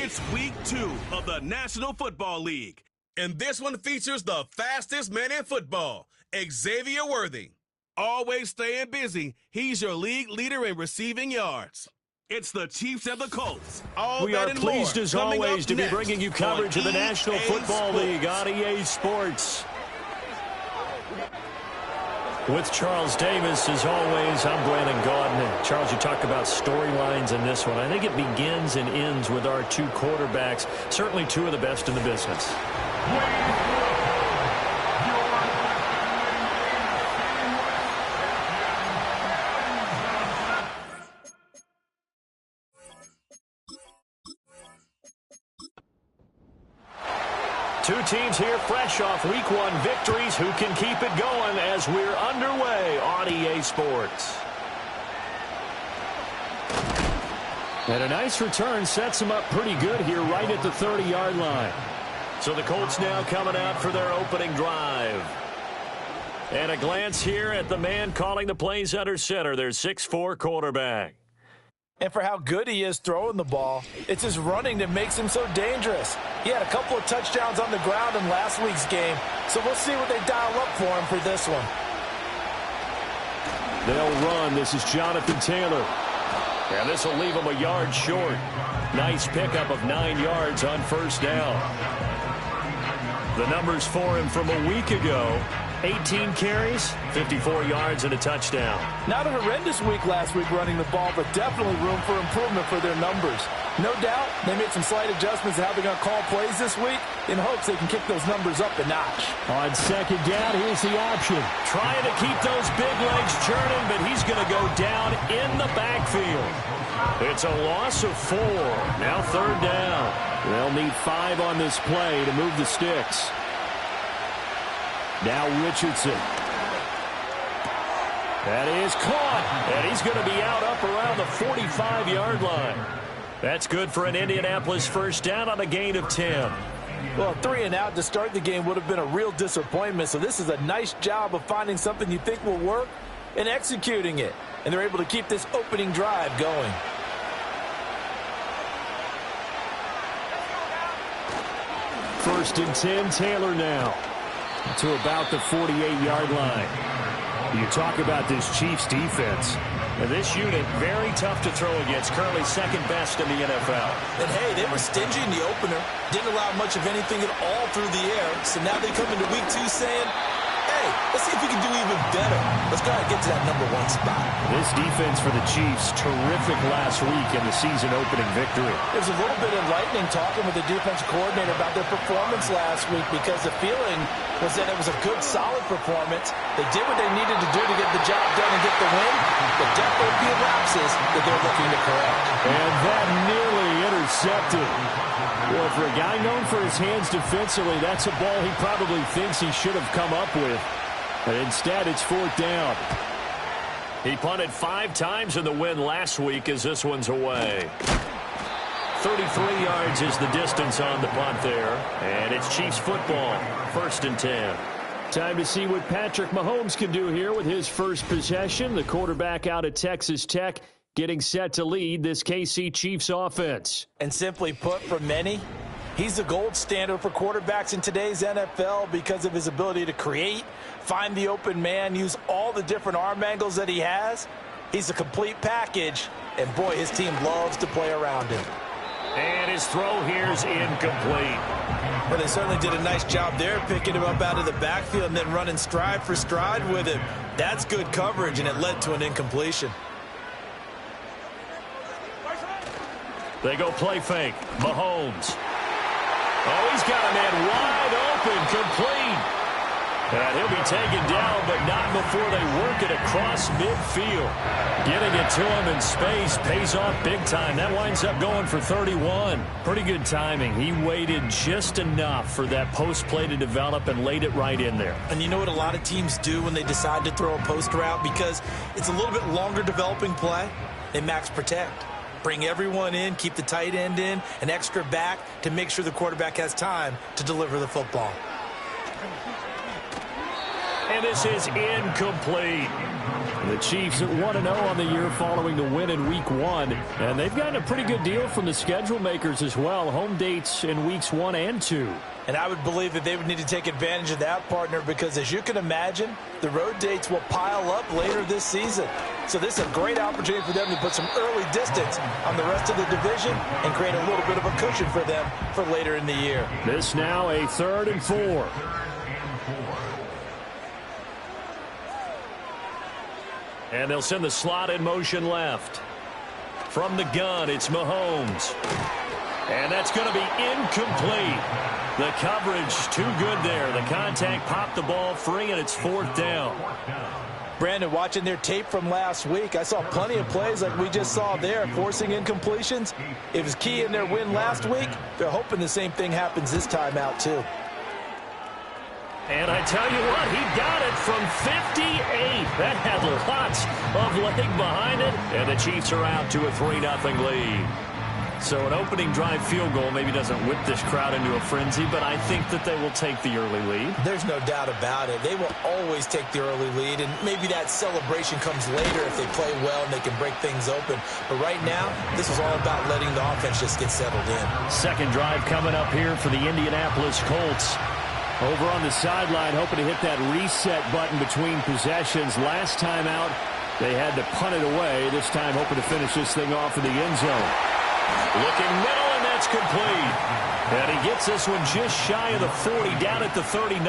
It's week 2 of the National Football League, and this one features the fastest man in football, Xavier Worthy. Always staying busy, he's your league leader in receiving yards. It's the Chiefs and the Colts. We are pleased as always to be bringing you coverage of the National Football League on EA Sports. With Charles Davis, as always, I'm Brandon Gaudin. And Charles, you talked about storylines in this one. I think it begins and ends with our two quarterbacks, certainly two of the best in the business. Two teams here fresh off Week 1 victories. Who can keep it going as we're underway on EA Sports? And a nice return sets them up pretty good here right at the 30-yard line. So the Colts now coming out for their opening drive. And a glance here at the man calling the plays under center, their 6'4" quarterback. And for how good he is throwing the ball, it's his running that makes him so dangerous. He had a couple of touchdowns on the ground in last week's game, so we'll see what they dial up for him for this one. They'll run. This is Jonathan Taylor. And this will leave him a yard short. Nice pickup of 9 yards on first down. The numbers for him from a week ago: 18 carries, 54 yards, and a touchdown. Not a horrendous week last week running the ball, but definitely room for improvement for their numbers. No doubt they made some slight adjustments to how they're going to call plays this week in hopes they can kick those numbers up a notch. On second down, here's the option. Trying to keep those big legs churning, but he's going to go down in the backfield. It's a loss of 4. Now third down. They'll need 5 on this play to move the sticks. Now Richardson. That is caught. And he's going to be out up around the 45-yard line. That's good for an Indianapolis first down on a gain of 10. Well, 3 and out to start the game would have been a real disappointment. So this is a nice job of finding something you think will work and executing it. And they're able to keep this opening drive going. First and 10, Taylor now to about the 48-yard line. You talk about this Chiefs defense. And this unit, very tough to throw against, currently second best in the NFL. And hey, they were stingy in the opener, didn't allow much of anything at all through the air. So now they come into week 2 saying, hey, let's see if we can do even better. Let's go ahead and get to that number 1 spot. This defense for the Chiefs, terrific last week in the season opening victory. It was a little bit enlightening talking with the defensive coordinator about their performance last week, because the feeling was that it was a good, solid performance. They did what they needed to do to get the job done and get the win, but definitely a few lapses that they're looking to correct. And that nearly intercepted. Well, for a guy known for his hands defensively, that's a ball he probably thinks he should have come up with. But instead, it's 4th down. He punted 5 times in the win last week as this one's away. 33 yards is the distance on the punt there. And it's Chiefs football, 1st and 10. Time to see what Patrick Mahomes can do here with his first possession. The quarterback out at Texas Tech getting set to lead this KC Chiefs offense. And simply put, for many, he's the gold standard for quarterbacks in today's NFL because of his ability to create, find the open man, use all the different arm angles that he has. He's a complete package, and boy, his team loves to play around him. And his throw here is incomplete. Well, they certainly did a nice job there, picking him up out of the backfield and then running stride for stride with him. That's good coverage, and it led to an incompletion. They go play fake. Mahomes. Oh, he's got a man wide open, complete. And he'll be taken down, but not before they work it across midfield. Getting it to him in space pays off big time. That winds up going for 31. Pretty good timing. He waited just enough for that post play to develop and laid it right in there. And you know what a lot of teams do when they decide to throw a post route? Because it's a little bit longer developing play, they max protect. Bring everyone in, keep the tight end in, an extra back to make sure the quarterback has time to deliver the football. And this is incomplete. The Chiefs at 1-0 on the year following the win in Week 1. And they've gotten a pretty good deal from the schedule makers as well. Home dates in Weeks 1 and 2. And I would believe that they would need to take advantage of that, partner, because as you can imagine, the road dates will pile up later this season. So this is a great opportunity for them to put some early distance on the rest of the division and create a little bit of a cushion for them for later in the year. This now a 3rd and 4. And they'll send the slot in motion left. From the gun, it's Mahomes. And that's going to be incomplete. The coverage too good there. The contact popped the ball free, and it's 4th down. Brandon, watching their tape from last week, I saw plenty of plays like we just saw there, forcing incompletions. It was key in their win last week. They're hoping the same thing happens this time out, too. And I tell you what, he got it from 58. That had lots of leg behind it. And the Chiefs are out to a 3-0 lead. So an opening drive field goal maybe doesn't whip this crowd into a frenzy, but I think that they will take the early lead. There's no doubt about it. They will always take the early lead, and maybe that celebration comes later if they play well and they can break things open. But right now, this is all about letting the offense just get settled in. Second drive coming up here for the Indianapolis Colts. Over on the sideline, hoping to hit that reset button between possessions. Last time out, they had to punt it away. This time, hoping to finish this thing off in the end zone. Looking middle, and that's complete. And he gets this one just shy of the 40, down at the 39.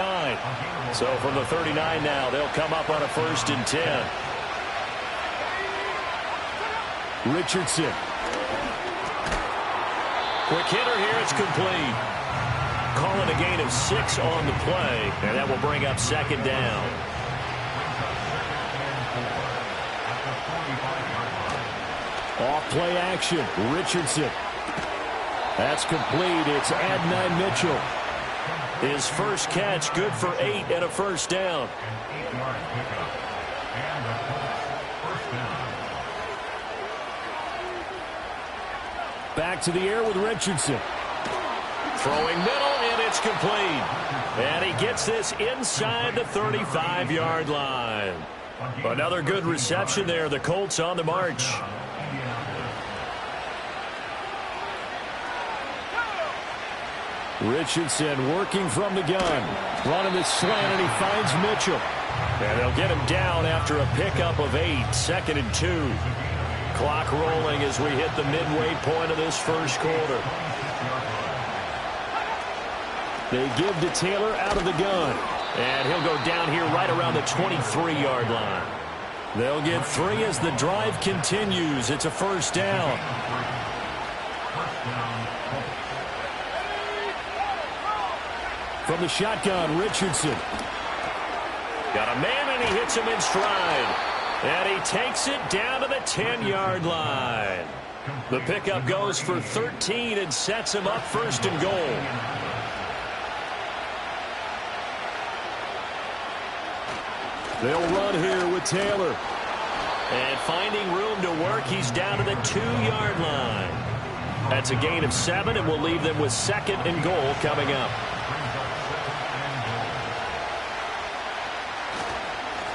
So from the 39 now, they'll come up on a 1st and 10. Richardson. Quick hitter here, it's complete. Calling a gain of 6 on the play, and that will bring up 2nd down. Off play action, Richardson. That's complete. It's Adonai Mitchell. His first catch, good for 8 and a 1st down. Back to the air with Richardson. Throwing middle, and it's complete. And he gets this inside the 35-yard line. Another good reception there. The Colts on the march. Richardson working from the gun. Running the slant, and he finds Mitchell. And they'll get him down after a pickup of 8. 2nd and 2. Clock rolling as we hit the midway point of this first quarter. They give to Taylor out of the gun. And he'll go down here right around the 23-yard line. They'll get 3 as the drive continues. It's a 1st down. From the shotgun, Richardson. Got a man, and he hits him in stride. And he takes it down to the 10-yard line. The pickup goes for 13 and sets him up 1st and goal. They'll run here with Taylor. And finding room to work, he's down to the 2-yard line. That's a gain of 7, and we'll leave them with 2nd and goal coming up.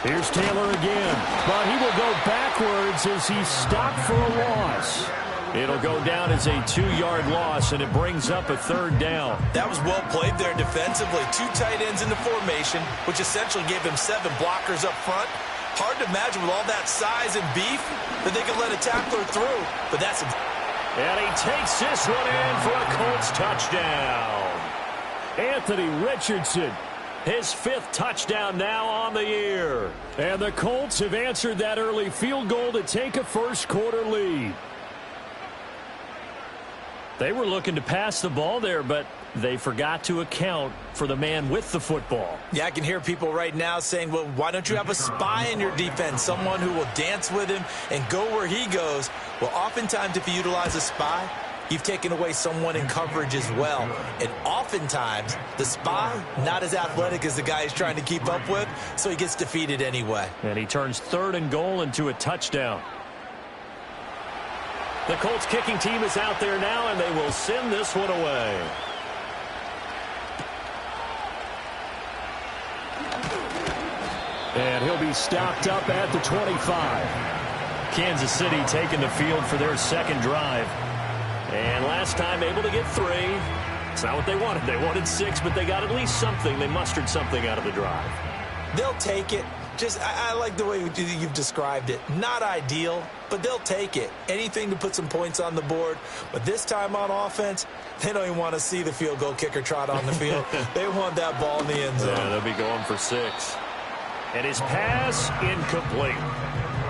Here's Taylor again, but he will go backwards as he's stopped for a loss. It'll go down as a 2-yard loss, and it brings up a 3rd down. That was well played there defensively. 2 tight ends in the formation, which essentially gave him 7 blockers up front. Hard to imagine with all that size and beef that they could let a tackler through, but that's... And he takes this one in for a Colts touchdown. Anthony Richardson. His 5th touchdown now on the year. And the Colts have answered that early field goal to take a first quarter lead. They were looking to pass the ball there, but they forgot to account for the man with the football. Yeah, I can hear people right now saying, well, why don't you have a spy in your defense, someone who will dance with him and go where he goes? Well, oftentimes if you utilize a spy, you've taken away someone in coverage as well. And oftentimes, the spy, not as athletic as the guy he's trying to keep up with, so he gets defeated anyway. And he turns 3rd and goal into a touchdown. The Colts kicking team is out there now, and they will send this one away. And he'll be stopped up at the 25. Kansas City taking the field for their second drive. And last time able to get 3. It's not what they wanted. They wanted 6, but they got at least something. They mustered something out of the drive. They'll take it. I like the way you've described it. Not ideal, but they'll take it. Anything to put some points on the board. But this time on offense, they don't even want to see the field goal kicker trot on the field. They want that ball in the end zone. Yeah, they'll be going for 6. And his pass incomplete.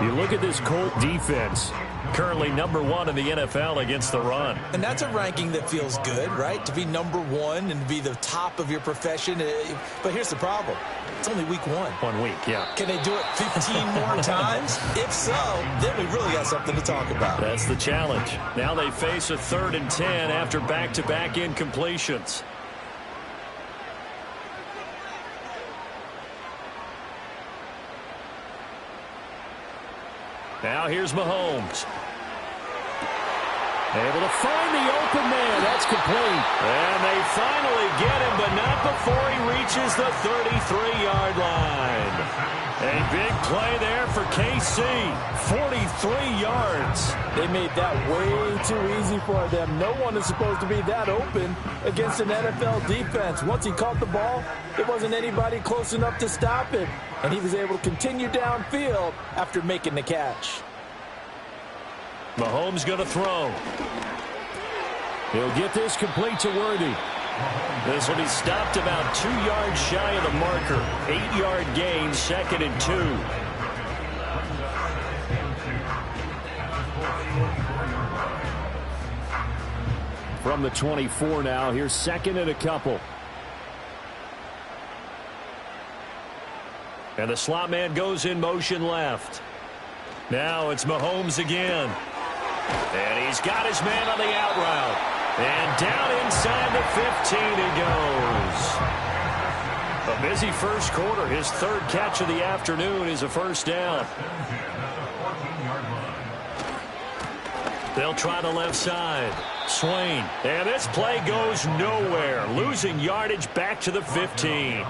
You look at this Colt defense. Currently number 1 in the NFL against the run. And that's a ranking that feels good, right? To be number 1 and to be the top of your profession. But here's the problem. It's only week 1. 1 week, yeah. Can they do it 15 more times? If so, then we really got something to talk about. That's the challenge. Now they face a 3rd and 10 after back-to-back incompletions. Now here's Mahomes. Able to find the open man. That's complete. And they finally get him, but not before he reaches the 33-yard line. A big play there for KC. 43 yards. They made that way too easy for them. No one is supposed to be that open against an NFL defense. Once he caught the ball, there wasn't anybody close enough to stop it. And he was able to continue downfield after making the catch. Mahomes going to throw. He'll get this complete to Worthy. This will be stopped about 2 yards shy of the marker. 8-yard gain, 2nd and 2. From the 24 now, here's 2nd and a couple. And the slot man goes in motion left. Now it's Mahomes again. And he's got his man on the out route. And down inside the 15 he goes. A busy first quarter. His 3rd catch of the afternoon is a first down. They'll try the left side. Swain. And this play goes nowhere. Losing yardage back to the 15.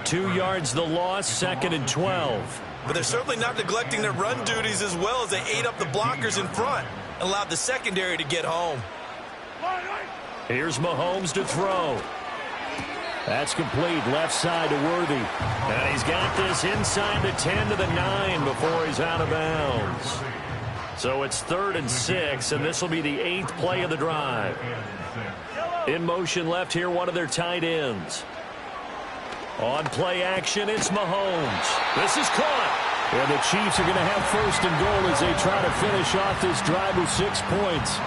2 yards the loss, 2nd and 12. But they're certainly not neglecting their run duties as well as they ate up the blockers in front. Allowed the secondary to get home. Here's Mahomes to throw. That's complete. Left side to Worthy. And he's got this inside the 10 to the 9 before he's out of bounds. So it's 3rd and 6, and this will be the 8th play of the drive. In motion left here, one of their tight ends. On play action, it's Mahomes. This is caught. And the Chiefs are going to have 1st and goal as they try to finish off this drive with 6 points.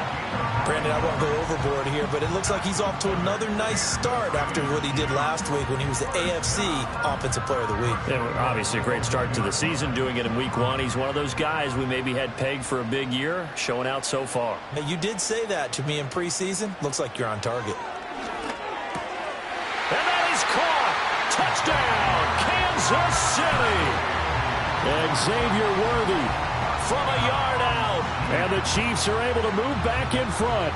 Brandon, I won't go overboard here, but it looks like he's off to another nice start after what he did last week when he was the AFC Offensive Player of the Week. Yeah, obviously a great start to the season, doing it in week 1. He's one of those guys we maybe had pegged for a big year, showing out so far. Hey, you did say that to me in preseason. Looks like you're on target. And that is caught. Touchdown, Kansas City. Xavier Worthy from a yard out. And the Chiefs are able to move back in front.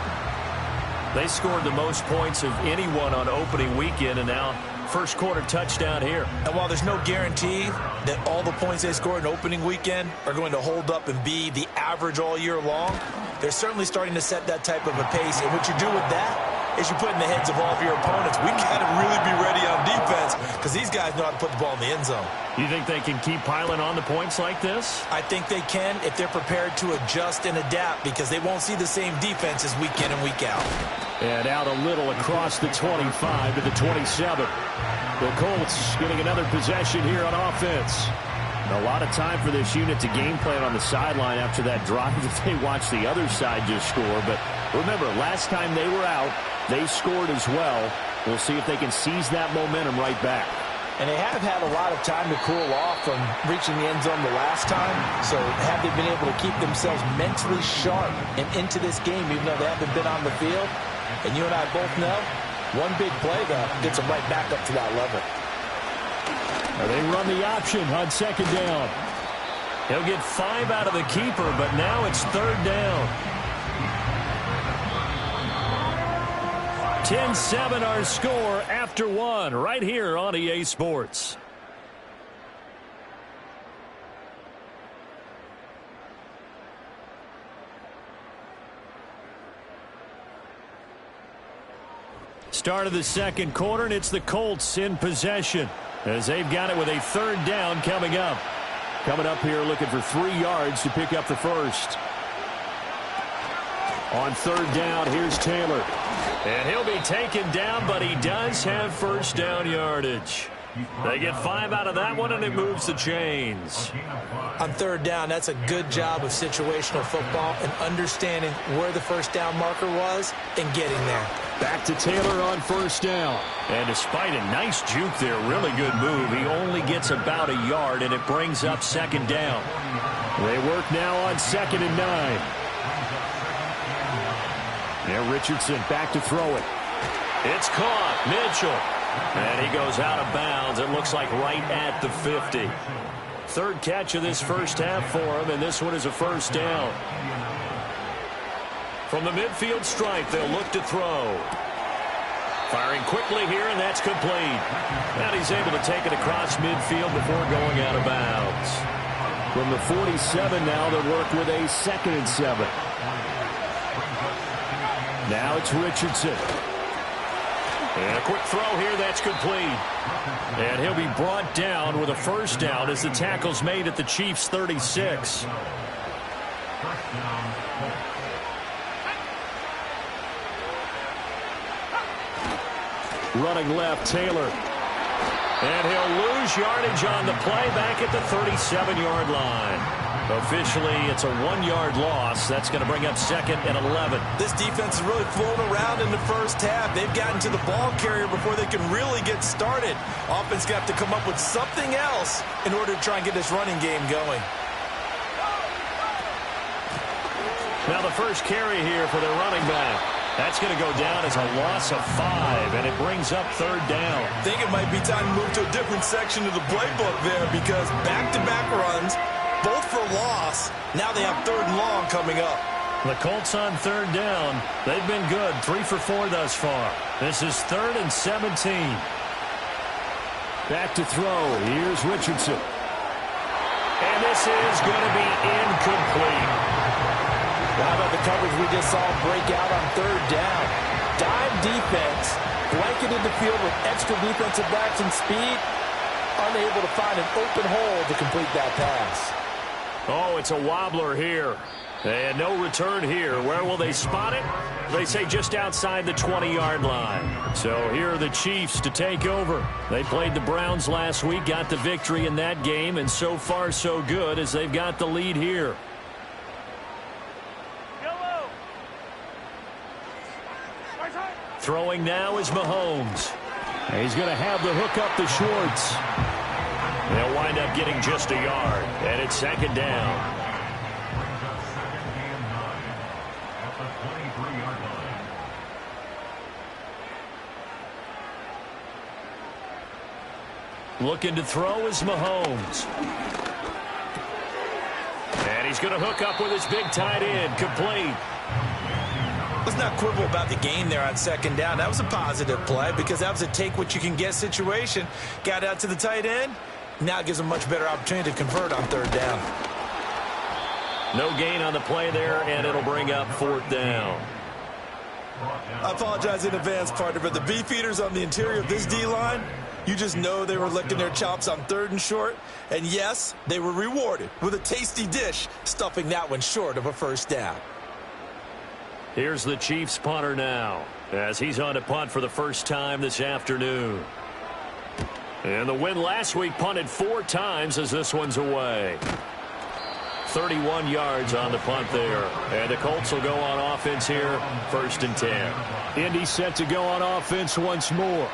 They scored the most points of anyone on opening weekend, and now first quarter touchdown here. And while there's no guarantee that all the points they scored in opening weekend are going to hold up and be the average all year long, they're certainly starting to set that type of a pace. And what you do with that is you put in the heads of all of your opponents, we got to really be ready on defense because these guys know how to put the ball in the end zone. You think they can keep piling on the points like this? I think they can if they're prepared to adjust and adapt because they won't see the same defenses week in and week out. And out a little across the 25 to the 27. The Colts getting another possession here on offense. A lot of time for this unit to game plan on the sideline after that drive that they watched the other side just score. But remember, last time they were out, they scored as well. We'll see if they can seize that momentum right back. And they have had a lot of time to cool off from reaching the end zone the last time. So have they been able to keep themselves mentally sharp and into this game even though they haven't been on the field? And you and I both know, one big play, though, gets them right back up to that level. They run the option on 2nd down. He'll get 5 out of the keeper, but now it's 3rd down. 10-7 our score after 1 right here on EA Sports. Start of the second quarter, and it's the Colts in possession as they've got it with a third down coming up. Coming up here looking for 3 yards to pick up the first. On third down, here's Taylor. And he'll be taken down, but he does have first down yardage. They get 5 out of that one, and it moves the chains. On third down, that's a good job of situational football and understanding where the first down marker was and getting there. Back to Taylor on first down. And despite a nice juke there, really good move, he only gets about a yard, and it brings up second down. They work now on 2nd and 9. Now Richardson back to throw it. It's caught. Mitchell. And he goes out of bounds. It looks like right at the 50. Third catch of this first half for him, and this one is a first down. From the midfield stripe, they'll look to throw. Firing quickly here, and that's complete. And he's able to take it across midfield before going out of bounds. From the 47 now, they'll work with a 2nd and 7. Now it's Richardson. And a quick throw here, that's complete. And he'll be brought down with a first down as the tackle's made at the Chiefs' 36. Running left, Taylor. And he'll lose yardage on the play back at the 37-yard line. Officially, it's a 1-yard loss. That's going to bring up 2nd and 11. This defense is really flown around in the first half. They've gotten to the ball carrier before they can really get started. Offense got to come up with something else in order to try and get this running game going. Now the first carry here for the running back. That's going to go down as a loss of 5, and it brings up third down. I think it might be time to move to a different section of the playbook there because back-to-back runs, both for loss. Now they have 3rd and long coming up. The Colts on third down. They've been good, 3 for 4 thus far. This is 3rd and 17. Back to throw. Here's Richardson. And this is going to be incomplete. How about the coverage we just saw break out on third down? Dime defense, blanketed the field with extra defensive backs and speed, unable to find an open hole to complete that pass. Oh, it's a wobbler here. And no return here. Where will they spot it? They say just outside the 20-yard line. So here are the Chiefs to take over. They played the Browns last week, got the victory in that game, and so far so good as they've got the lead here. Throwing now is Mahomes. He's going to have the hook up to Schwartz. They'll wind up getting just a yard, and it's 2nd down. Looking to throw is Mahomes. And he's going to hook up with his big tight end, complete. Let's not quibble about the game there on 2nd down. That was a positive play because that was a take-what-you-can-get situation. Got out to the tight end. Now it gives them a much better opportunity to convert on 3rd down. No gain on the play there, and it'll bring up 4th down. I apologize in advance, partner, but the beefeaters on the interior of this D-line, you just know they were licking their chops on 3rd and short. And, yes, they were rewarded with a tasty dish, stuffing that one short of a first down. Here's the Chiefs punter now as he's on to punt for the first time this afternoon. And the win last week punted 4 times as this one's away. 31 yards on the punt there. And the Colts will go on offense here, 1st and 10. Indy set to go on offense once more.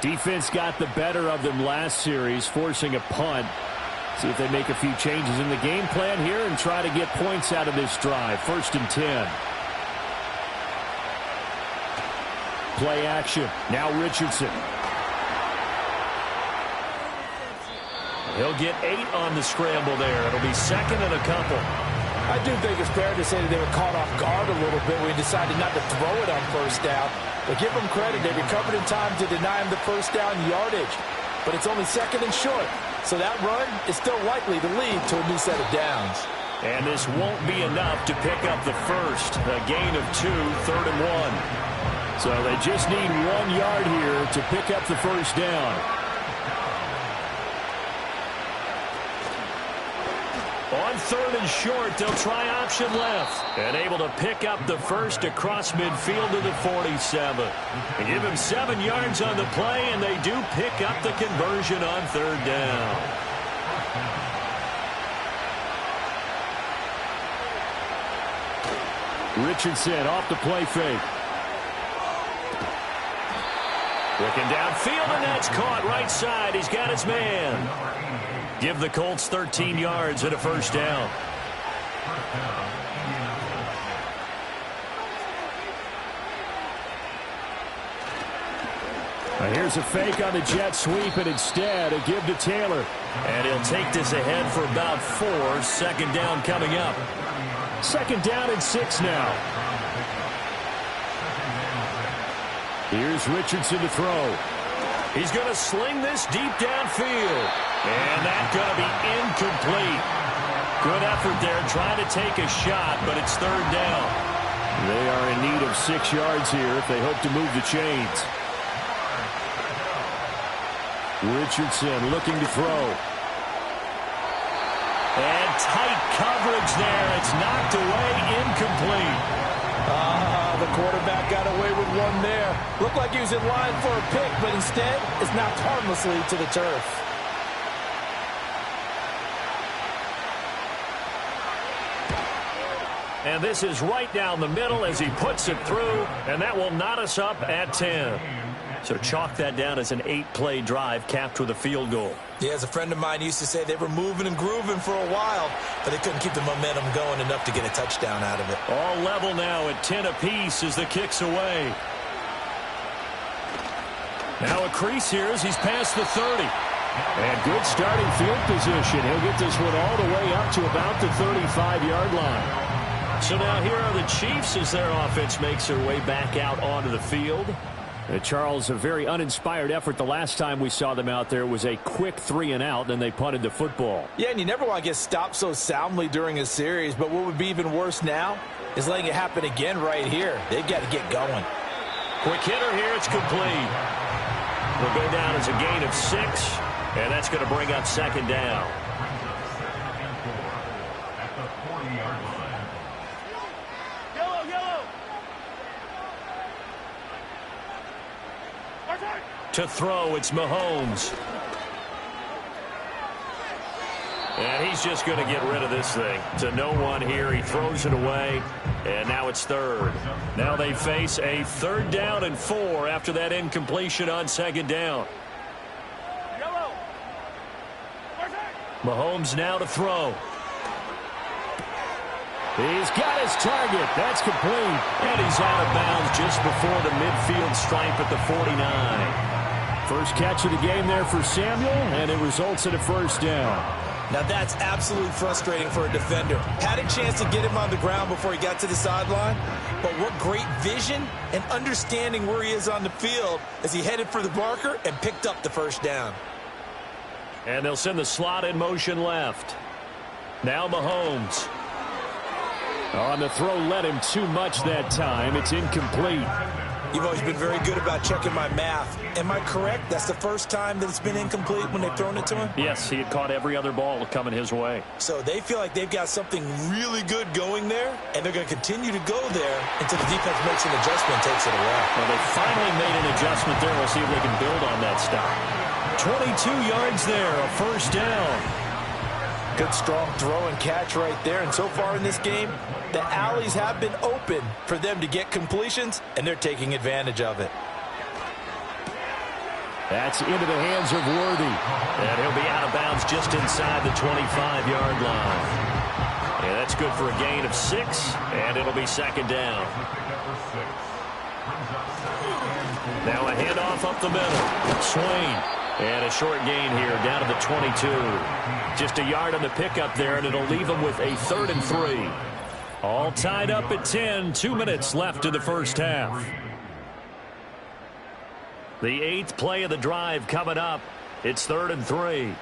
Defense got the better of them last series, forcing a punt. See if they make a few changes in the game plan here and try to get points out of this drive. 1st and 10. Play action. Now Richardson. He'll get 8 on the scramble there. It'll be 2nd and a couple. I do think it's fair to say that they were caught off guard a little bit when he decided not to throw it on first down. But give them credit. They recovered in time to deny him the first down yardage. But it's only 2nd and short. So that run is still likely to lead to a new set of downs. And this won't be enough to pick up the first. A gain of 2, 3rd and 1. So they just need 1 yard here to pick up the first down. On 3rd and short, they'll try option left. And able to pick up the first across midfield to the 47. They give him 7 yards on the play, and they do pick up the conversion on 3rd down. Richardson off the play fake. Looking downfield, and that's caught right side. He's got his man. Give the Colts 13 yards and a first down. Here's a fake on the jet sweep, and instead a give to Taylor. And he'll take this ahead for about 4. 2nd down coming up. 2nd down and 6 now. Here's Richardson to throw. He's going to sling this deep downfield. And that's going to be incomplete. Good effort there trying to take a shot, but it's 3rd down. They are in need of 6 yards here if they hope to move the chains. Richardson looking to throw. And tight coverage there. It's knocked away, incomplete. The quarterback got away with one there. Looked like he was in line for a pick, but instead it's knocked harmlessly to the turf. And this is right down the middle as he puts it through, and that will knot us up at 10. So chalk that down as an 8-play drive capped with a field goal. Yeah, as a friend of mine used to say, they were moving and grooving for a while, but they couldn't keep the momentum going enough to get a touchdown out of it. All level now at 10 apiece as the kick's away. Now a crease here as he's past the 30. And good starting field position. He'll get this one all the way up to about the 35-yard line. So now here are the Chiefs as their offense makes their way back out onto the field. Charles, a very uninspired effort the last time we saw them out there. It was a quick 3-and-out, then they punted the football. Yeah, and you never want to get stopped so soundly during a series, but what would be even worse now is letting it happen again right here. They've got to get going. Quick hitter here, it's complete. Will go down as a gain of 6, and that's going to bring up 2nd down. To throw, it's Mahomes. And he's just going to get rid of this thing. To no one here. He throws it away, and now it's 3rd. Now they face a 3rd down and 4 after that incompletion on 2nd down. Mahomes now to throw. He's got his target. That's complete. And he's out of bounds just before the midfield stripe at the 49. First catch of the game there for Samuel, and it results in a 1st down. Now that's absolutely frustrating for a defender. Had a chance to get him on the ground before he got to the sideline, but what great vision and understanding where he is on the field as he headed for the marker and picked up the 1st down. And they'll send the slot in motion left. Now Mahomes. On the throw, led him too much that time. It's incomplete. You've always been very good about checking my math. Am I correct? That's the first time that it's been incomplete when they've thrown it to him? Yes, he had caught every other ball coming his way. So they feel like they've got something really good going there, and they're going to continue to go there until the defense makes an adjustment and takes it away. Well, they finally made an adjustment there. We'll see if they can build on that stop. 22 yards there, a 1st down. Good, strong throw and catch right there. And so far in this game, the alleys have been open for them to get completions, and they're taking advantage of it. That's into the hands of Worthy. And he'll be out of bounds just inside the 25-yard line. And that's good for a gain of 6, and it'll be 2nd down. Now a handoff up the middle. Swain. And a short gain here down to the 22. Just a yard on the pickup there, and it'll leave them with a 3rd and 3. All tied up at 10. 2 minutes left in the first half. The 8th play of the drive coming up. It's 3rd and 3.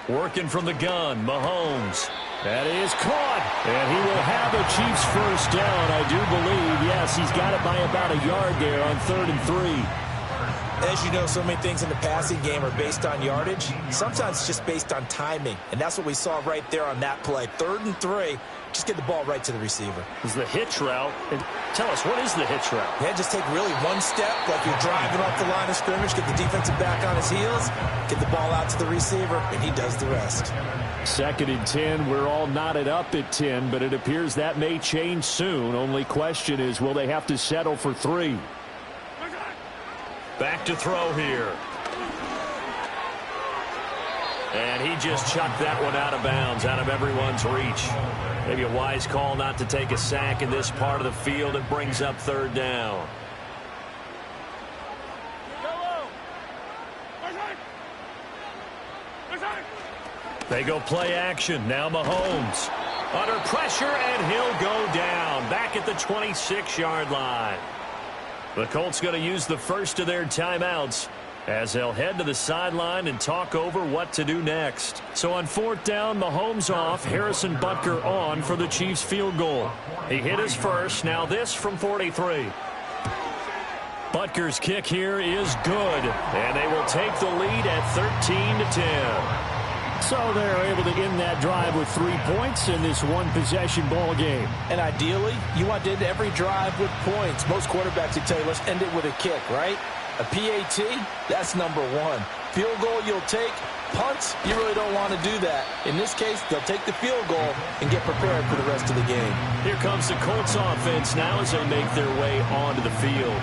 Working from the gun, Mahomes. That is caught, and he will have a Chiefs first down, I do believe. Yes, he's got it by about a yard there on 3rd and 3. As you know, so many things in the passing game are based on yardage. Sometimes it's just based on timing, and that's what we saw right there on that play. 3rd and 3, just get the ball right to the receiver. Is the hitch route. And tell us, what is the hitch route? Yeah, just take really one step, like you're driving off the line of scrimmage, get the defensive back on his heels, get the ball out to the receiver, and he does the rest. 2nd and 10, we're all knotted up at 10, but it appears that may change soon. Only question is, will they have to settle for 3? Back to throw here. And he just chucked that one out of bounds, out of everyone's reach. Maybe a wise call not to take a sack in this part of the field. It brings up 3rd down. They go play action. Now Mahomes. Under pressure, and he'll go down. Back at the 26-yard line. The Colts going to use the first of their timeouts as they'll head to the sideline and talk over what to do next. So on 4th down, Mahomes off, Harrison Butker on for the Chiefs field goal. He hit his first, now this from 43. Butker's kick here is good, and they will take the lead at 13-10. So they're able to end that drive with 3 points in this one-possession ball game. And ideally, you want to end every drive with points. Most quarterbacks would tell you, let's end it with a kick, right? A PAT, that's number 1. Field goal you'll take. Punts, you really don't want to do that. In this case, they'll take the field goal and get prepared for the rest of the game. Here comes the Colts offense now as they make their way onto the field.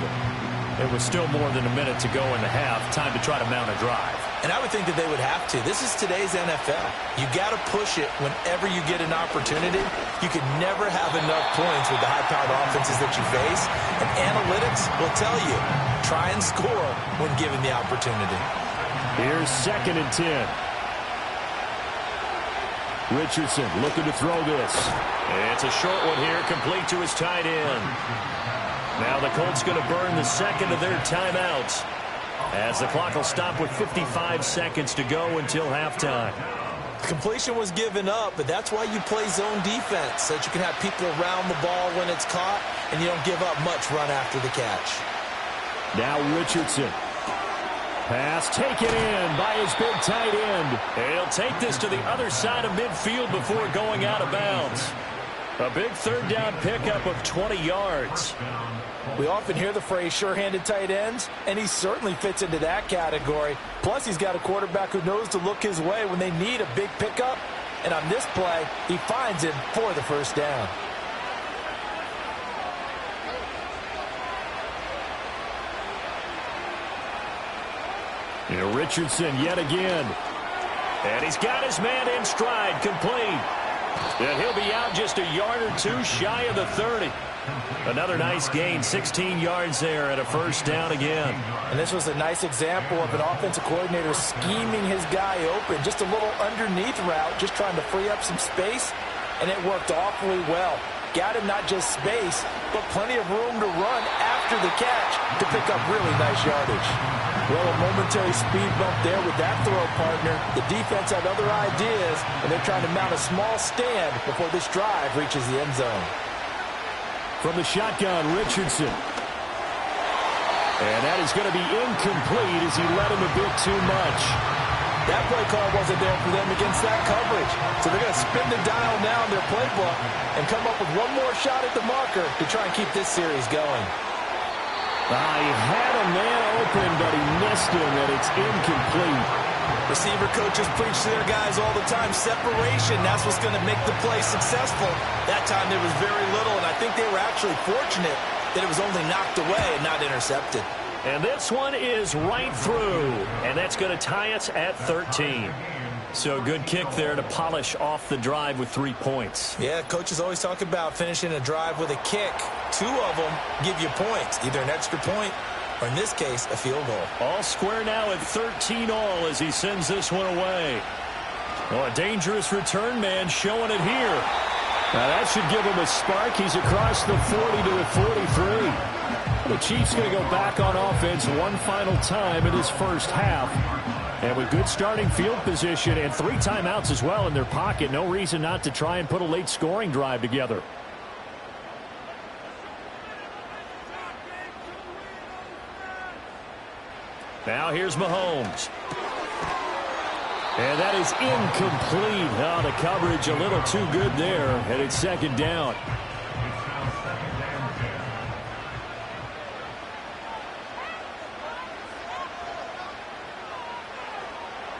There was still more than a minute to go in the half. Time to try to mount a drive. And I would think that they would have to. This is today's NFL. You got to push it whenever you get an opportunity. You can never have enough points with the high-powered offenses that you face. And analytics will tell you, try and score when given the opportunity. Here's 2nd and 10. Richardson looking to throw this. It's a short one here, complete to his tight end. Now the Colts going to burn the second of their timeouts, as the clock will stop with 55 seconds to go until halftime. Completion was given up, but that's why you play zone defense, so that you can have people around the ball when it's caught, and you don't give up much run after the catch. Now Richardson. Pass taken in by his big tight end. And he'll take this to the other side of midfield before going out of bounds. A big 3rd down pickup of 20 yards. We often hear the phrase sure-handed tight ends, and he certainly fits into that category. Plus, he's got a quarterback who knows to look his way when they need a big pickup. And on this play, he finds him for the first down. And Richardson yet again. And he's got his man in stride, complete. And he'll be out just a yard or two shy of the 30. Another nice gain, 16 yards there at a first down again. And this was a nice example of an offensive coordinator scheming his guy open. Just a little underneath route, just trying to free up some space, and it worked awfully well. Got him not just space, but plenty of room to run after the catch to pick up really nice yardage. Well, a momentary speed bump there with that throw partner. The defense had other ideas, and they're trying to mount a small stand before this drive reaches the end zone. From the shotgun, Richardson. And that is going to be incomplete as he led him a bit too much. That play call wasn't there for them against that coverage. So they're going to spin the dial now in their playbook and come up with one more shot at the marker to try and keep this series going. He had a man open, but he missed him, and it's incomplete. Receiver coaches preach to their guys all the time. Separation, that's what's going to make the play successful. That time there was very little, and I think they were actually fortunate that it was only knocked away and not intercepted. And this one is right through, and that's going to tie us at 13. So good kick there to polish off the drive with 3 points. Yeah, coaches always talk about finishing a drive with a kick. 2 of them give you points, either an extra point or, in this case, a field goal. All square now at 13 all as he sends this one away. Oh, a dangerous return man showing it here. Now that should give him a spark. He's across the 40 to the 43. The Chiefs going to go back on offense one final time in his first half. And with good starting field position and 3 timeouts as well in their pocket, no reason not to try and put a late scoring drive together. Now here's Mahomes. And that is incomplete. Oh, the coverage a little too good there, and it's second down.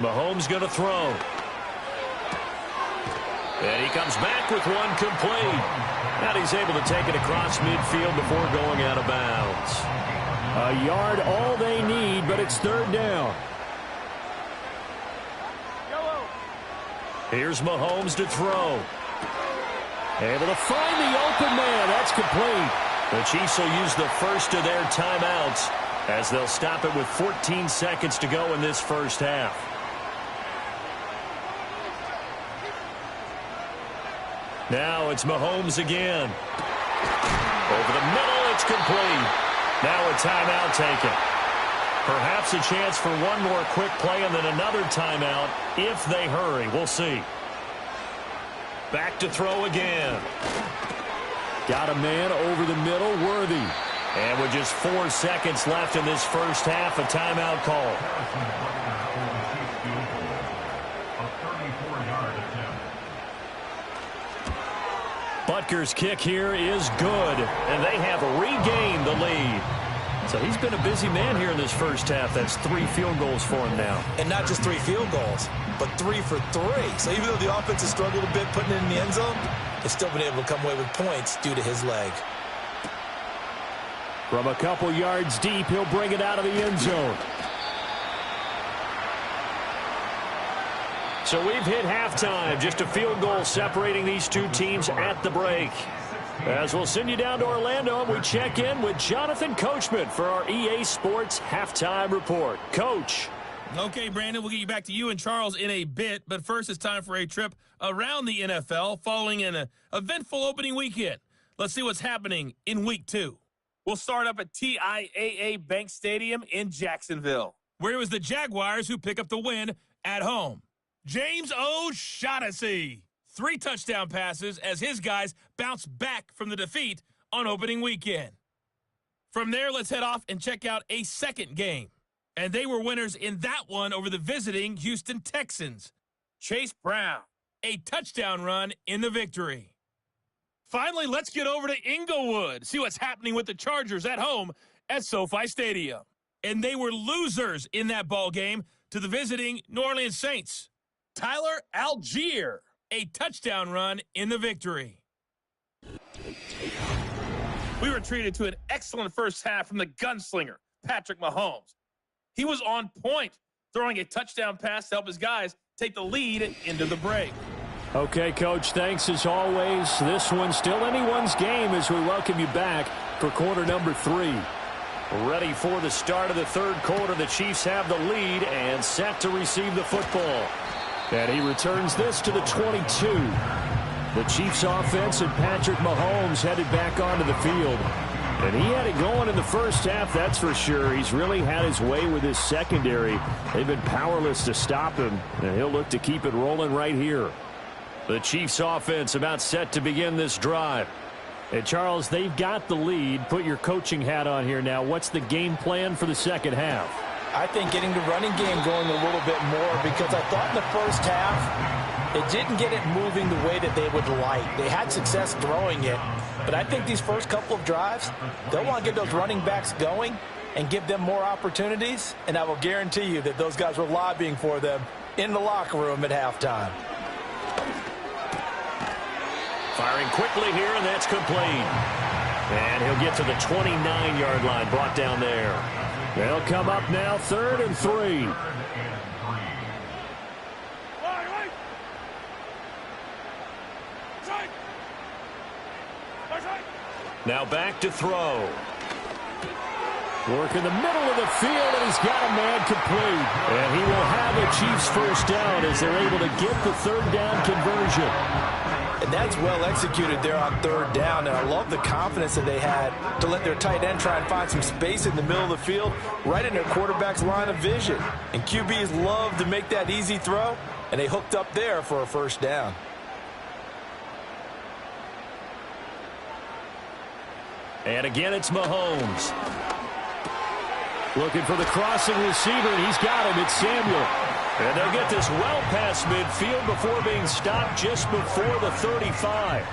Mahomes going to throw. And he comes back with one complete. And he's able to take it across midfield before going out of bounds. A yard all they need, but it's third down. Here's Mahomes to throw. Able to find the open man. That's complete. The Chiefs will use the first of their timeouts as they'll stop it with 14 seconds to go in this first half. Now it's Mahomes again. Over the middle, it's complete. Now a timeout taken. Perhaps a chance for one more quick play and then another timeout if they hurry. We'll see. Back to throw again. Got a man over the middle, Worthy. And with just 4 seconds left in this first half, a timeout call. Butker's kick here is good, and they have regained the lead. So he's been a busy man here in this first half. That's 3 field goals for him now. And not just 3 field goals, but 3 for 3. So even though the offense has struggled a bit putting it in the end zone, they've still been able to come away with points due to his leg. From a couple yards deep, he'll bring it out of the end zone. So we've hit halftime. Just a field goal separating these two teams at the break. As we'll send you down to Orlando, and we check in with Jonathan Coachman for our EA Sports Halftime Report. Coach. Okay, Brandon, we'll get you back to you and Charles in a bit. But first, it's time for a trip around the NFL following an eventful opening weekend. Let's see what's happening in Week 2. We'll start up at TIAA Bank Stadium in Jacksonville, where it was the Jaguars who pick up the win at home. James O'Shaughnessy, 3 touchdown passes as his guys bounce back from the defeat on opening weekend. From there, let's head off and check out a second game. And they were winners in that one over the visiting Houston Texans. Chase Brown, a touchdown run in the victory. Finally, let's get over to Inglewood, see what's happening with the Chargers at home at SoFi Stadium. And they were losers in that ball game to the visiting New Orleans Saints. Tyler Algier, a touchdown run in the victory. We were treated to an excellent first half from the gunslinger, Patrick Mahomes. He was on point, throwing a touchdown pass to help his guys take the lead into the break. Okay, Coach, thanks as always. This one's still anyone's game as we welcome you back for quarter number 3. Ready for the start of the third quarter. The Chiefs have the lead and set to receive the football. And he returns this to the 22. The Chiefs offense and Patrick Mahomes headed back onto the field. And he had it going in the first half, that's for sure. He's really had his way with his secondary. They've been powerless to stop him, and he'll look to keep it rolling right here. The Chiefs offense about set to begin this drive. And Charles, they've got the lead. Put your coaching hat on here now. What's the game plan for the second half? I think getting the running game going a little bit more, because I thought in the first half it didn't get it moving the way that they would like. They had success throwing it, but I think these first couple of drives, they'll want to get those running backs going and give them more opportunities, and I will guarantee you that those guys were lobbying for them in the locker room at halftime. Firing quickly here, and that's complete. And he'll get to the 29-yard line, brought down there. They'll come up now, 3rd and 3. Now back to throw. Work in the middle of the field, and he's got a man complete. And he will have a Chiefs first down as they're able to get the 3rd down conversion. And that's well executed there on third down. And I love the confidence that they had to let their tight end try and find some space in the middle of the field, right in their quarterback's line of vision. And QBs love to make that easy throw, and they hooked up there for a first down. And again, it's Mahomes. Looking for the crossing receiver, and he's got him. It's Samuel. And they'll get this well past midfield before being stopped just before the 35.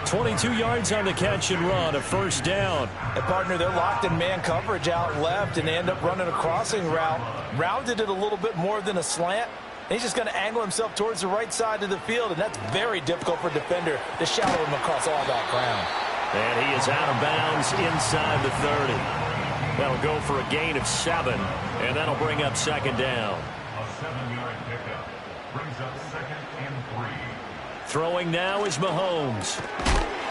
22 yards on the catch and run, a first down. And, partner, they're locked in man coverage out left, and they end up running a crossing route. Rounded it a little bit more than a slant. And he's just going to angle himself towards the right side of the field, and that's very difficult for a defender to shadow him across all that ground. And he is out of bounds inside the 30. That'll go for a gain of 7, and that'll bring up second down. A 7-yard pickup brings up 2nd and 3. Throwing now is Mahomes.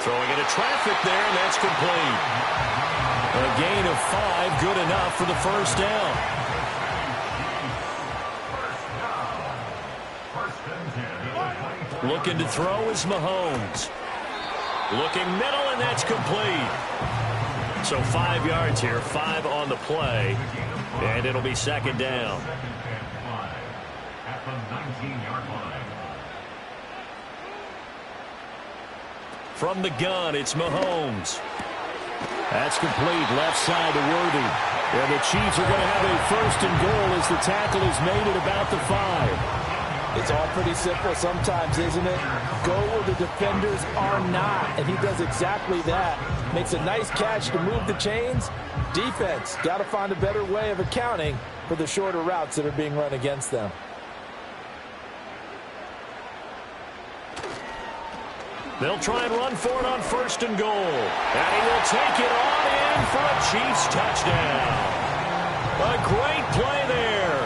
Throwing into traffic there, and that's complete. A gain of 5, good enough for the first down. Looking to throw is Mahomes. Looking middle, and that's complete. So 5 yards here, 5 on the play, and it'll be second down. At the 19-yard line. From the gun, it's Mahomes. That's complete, left side to Worthy. And the Chiefs are going to have a first and goal as the tackle is made at about the 5. It's all pretty simple sometimes, isn't it? Go where the defenders are not, and he does exactly that. Makes a nice catch to move the chains. Defense, got to find a better way of accounting for the shorter routes that are being run against them. They'll try and run for it on first and goal. And he will take it on in for a Chiefs touchdown. A great play there.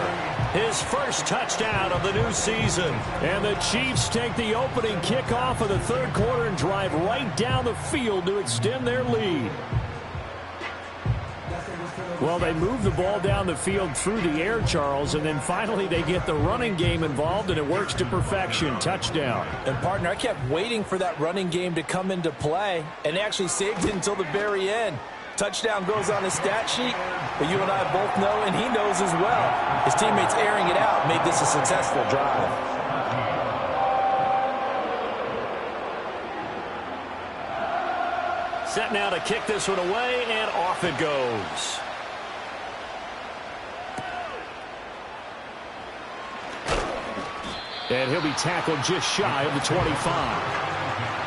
His first touchdown of the new season. And the Chiefs take the opening kickoff of the third quarter and drive right down the field to extend their lead. Well, they move the ball down the field through the air, Charles, and then finally they get the running game involved, and it works to perfection. Touchdown. And, partner, I kept waiting for that running game to come into play, and they actually saved it until the very end. Touchdown goes on his stat sheet, but you and I both know, and he knows as well, his teammates airing it out made this a successful drive. Set now to kick this one away, and off it goes. And he'll be tackled just shy of the 25.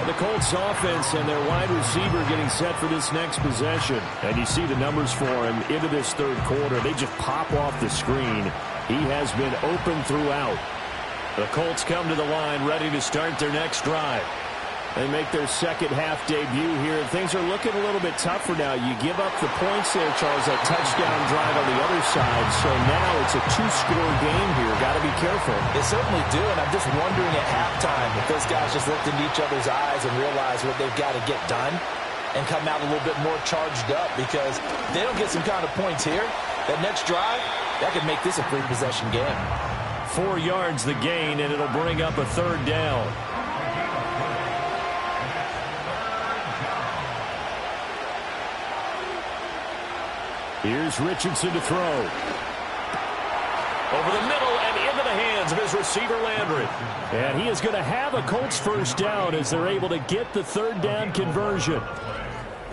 The Colts offense and their wide receiver getting set for this next possession. And you see the numbers for him into this third quarter. They just pop off the screen. He has been open throughout. The Colts come to the line ready to start their next drive. They make their second half debut here. Things are looking a little bit tougher now. You give up the points there, Charles, that touchdown drive on the other side. So now it's a two-score game here. Got to be careful. They certainly do, and I'm just wondering at halftime if those guys just looked into each other's eyes and realized what they've got to get done and come out a little bit more charged up, because if they don't get some kind of points here, that next drive, that could make this a three-possession game. 4 yards the gain, and it'll bring up a third down. Here's Richardson to throw. Over the middle and into the hands of his receiver, Landry. And he is going to have a Colts first down as they're able to get the third down conversion.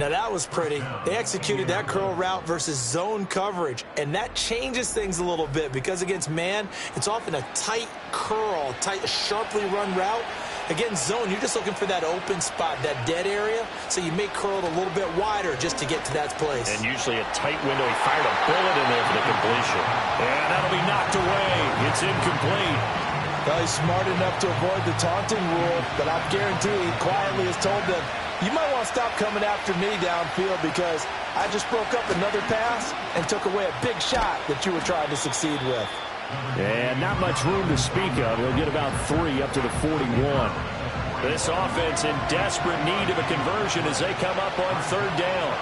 Now that was pretty. They executed that curl route versus zone coverage, and that changes things a little bit because against man, it's often a tight curl, tight, sharply run route. Against zone, you're just looking for that open spot, that dead area, so you may curl it a little bit wider just to get to that place. And usually a tight window. He fired a bullet in there for the completion. And that'll be knocked away. It's incomplete. Well, he's smart enough to avoid the taunting rule, but I guarantee he quietly has told them, you might want to stop coming after me downfield because I just broke up another pass and took away a big shot that you were trying to succeed with. And not much room to speak of. He'll get about 3 up to the 41. This offense in desperate need of a conversion as they come up on third down.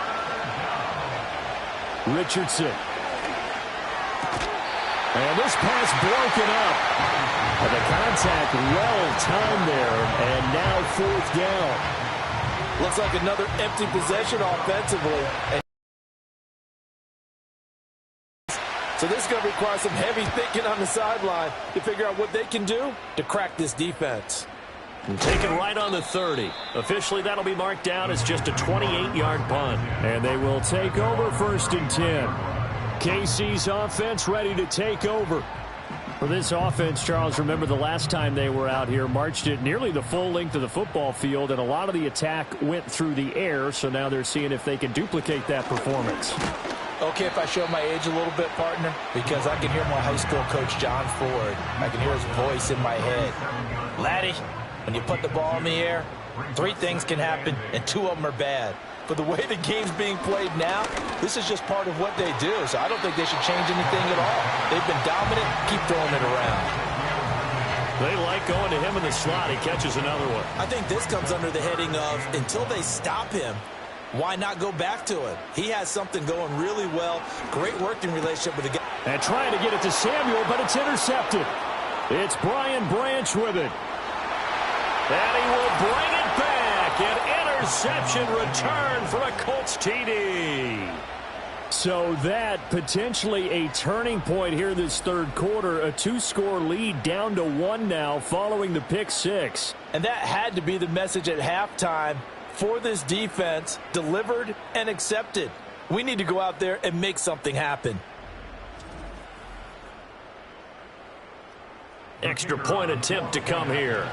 Richardson. And this pass broken up. And the contact well-timed there, and now 4th down. Looks like another empty possession offensively. So this is going to require some heavy thinking on the sideline to figure out what they can do to crack this defense. And taken right on the 30. Officially, that'll be marked down as just a 28-yard punt. And they will take over 1st and 10. KC's offense ready to take over. For this offense, Charles, remember the last time they were out here, marched it nearly the full length of the football field, and a lot of the attack went through the air, so now they're seeing if they can duplicate that performance. Okay, if I show my age a little bit, partner, because I can hear my high school coach, John Ford. I can hear his voice in my head. Laddie, when you put the ball in the air, 3 things can happen, and 2 of them are bad. But the way the game's being played now, this is just part of what they do. So I don't think they should change anything at all. They've been dominant. Keep throwing it around. They like going to him in the slot. He catches another one. I think this comes under the heading of until they stop him, why not go back to it? He has something going really well. Great working relationship with the guy. And trying to get it to Samuel, but it's intercepted. It's Brian Branch with it. And he will bring it back. An interception return for a Colts TD. So that potentially a turning point here this 3rd quarter. A 2-score lead down to 1 now following the pick 6. And that had to be the message at halftime for this defense, delivered and accepted. We need to go out there and make something happen. Extra point attempt to come here.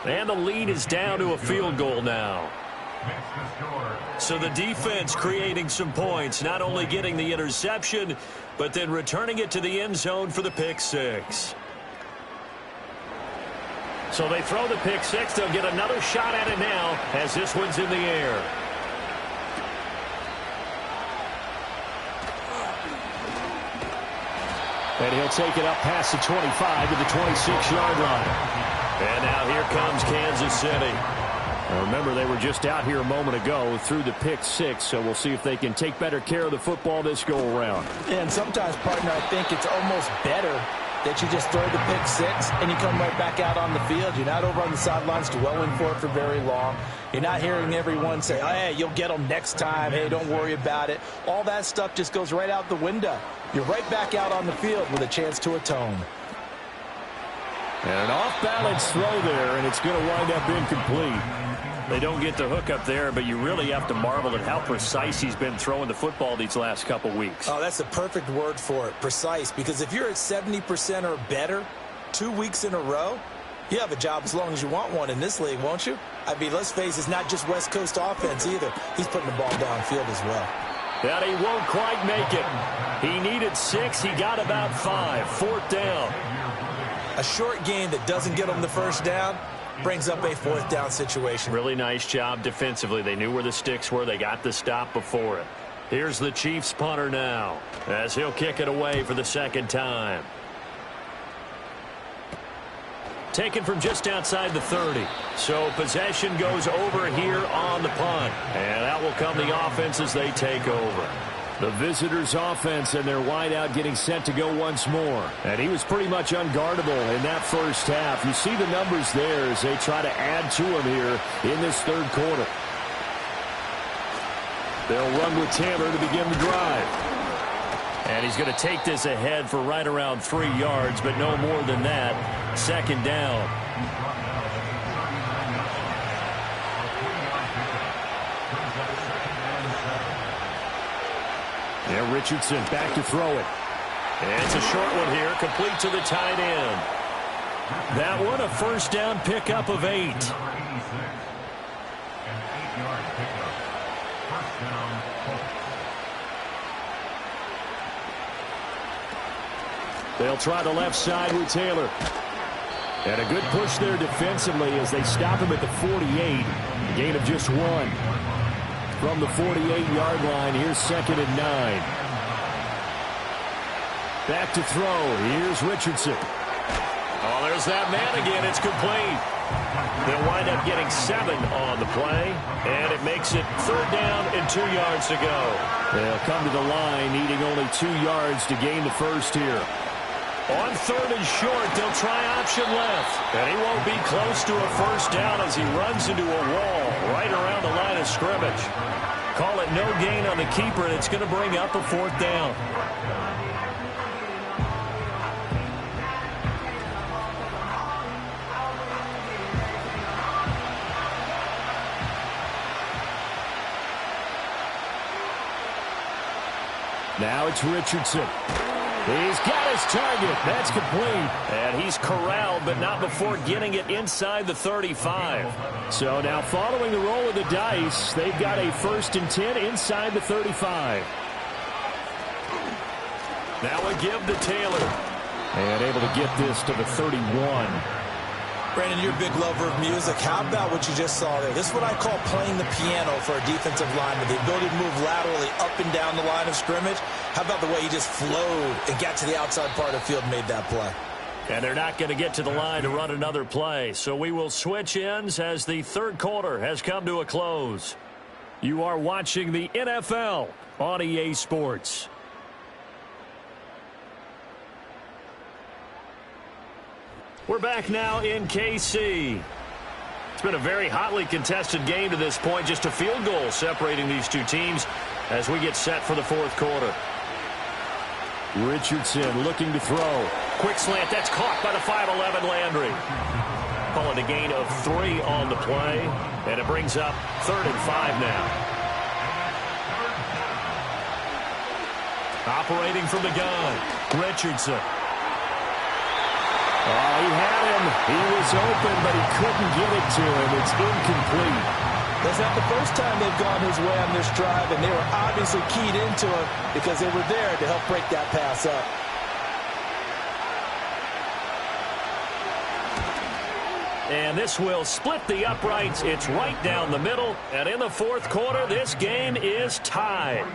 And the lead is down to a field goal now. So the defense creating some points, not only getting the interception, but then returning it to the end zone for the pick 6. So they throw the pick 6. They'll get another shot at it now as this one's in the air. And he'll take it up past the 25 to the 26-yard line. And now here comes Kansas City. Now remember, they were just out here a moment ago through the pick 6, so we'll see if they can take better care of the football this go-around. And sometimes, partner, I think it's almost better that you just throw the pick 6 and you come right back out on the field. You're not over on the sidelines dwelling for it for very long. You're not hearing everyone say, oh, hey, you'll get them next time. Hey, don't worry about it. All that stuff just goes right out the window. You're right back out on the field with a chance to atone. And an off-balance throw there, and it's going to wind up incomplete. They don't get the hook up there, but you really have to marvel at how precise he's been throwing the football these last couple weeks. Oh, that's the perfect word for it, precise. Because if you're at 70% or better 2 weeks in a row, you have a job as long as you want one in this league, won't you? I mean, let's face it, it's not just West Coast offense either. He's putting the ball downfield as well. That he won't quite make it. He needed 6. He got about 5. 4th down. A short game that doesn't get him the first down brings up a 4th down situation. Really nice job defensively. They knew where the sticks were. They got the stop before it. Here's the Chiefs punter now as he'll kick it away for the 2nd time. Taken from just outside the 30. So possession goes over here on the punt. And that will come the offense as they take over. The visitors' offense and their wideout getting set to go once more. And he was pretty much unguardable in that first half. You see the numbers there as they try to add to him here in this 3rd quarter. They'll run with Taylor to begin the drive. And he's going to take this ahead for right around 3 yards, but no more than that. 2nd down. Yeah, Richardson back to throw it. And it's a short one here, complete to the tight end. That one a 1st down pickup of 8. They'll try the left side with Taylor. And a good push there defensively as they stop him at the 48. A gain of just 1. From the 48-yard line, here's 2nd and 9. Back to throw. Here's Richardson. Oh, there's that man again. It's complete. They'll wind up getting 7 on the play, and it makes it 3rd down and 2 yards to go. They'll come to the line needing only 2 yards to gain the first here. On 3rd and short, they'll try option left. And he won't be close to a first down as he runs into a wall right around the line of scrimmage. Call it no gain on the keeper, and it's going to bring up a 4th down. Now it's Richardson. He's got his target. That's complete. And he's corralled, but not before getting it inside the 35. So now following the roll of the dice, they've got a 1st and 10 inside the 35. Now a give to Taylor. And able to get this to the 31. Brandon, you're a big lover of music. How about what you just saw there? This is what I call playing the piano for a defensive lineman. The ability to move laterally up and down the line of scrimmage. How about the way he just flowed and got to the outside part of the field and made that play? And they're not going to get to the line to run another play. So we will switch ends as the 3rd quarter has come to a close. You are watching the NFL on EA Sports. We're back now in KC. It's been a very hotly contested game to this point. Just a field goal separating these two teams as we get set for the 4th quarter. Richardson looking to throw. Quick slant. That's caught by the 5'11" Landry. Call it a gain of 3 on the play. And it brings up 3rd and 5 now. Operating from the gun, Richardson. Oh, he had him. He was open, but he couldn't get it to him. It's incomplete. That's not the first time they've gone his way on this drive, and they were obviously keyed into him because they were there to help break that pass up. And this will split the uprights. It's right down the middle. And in the 4th quarter, this game is tied.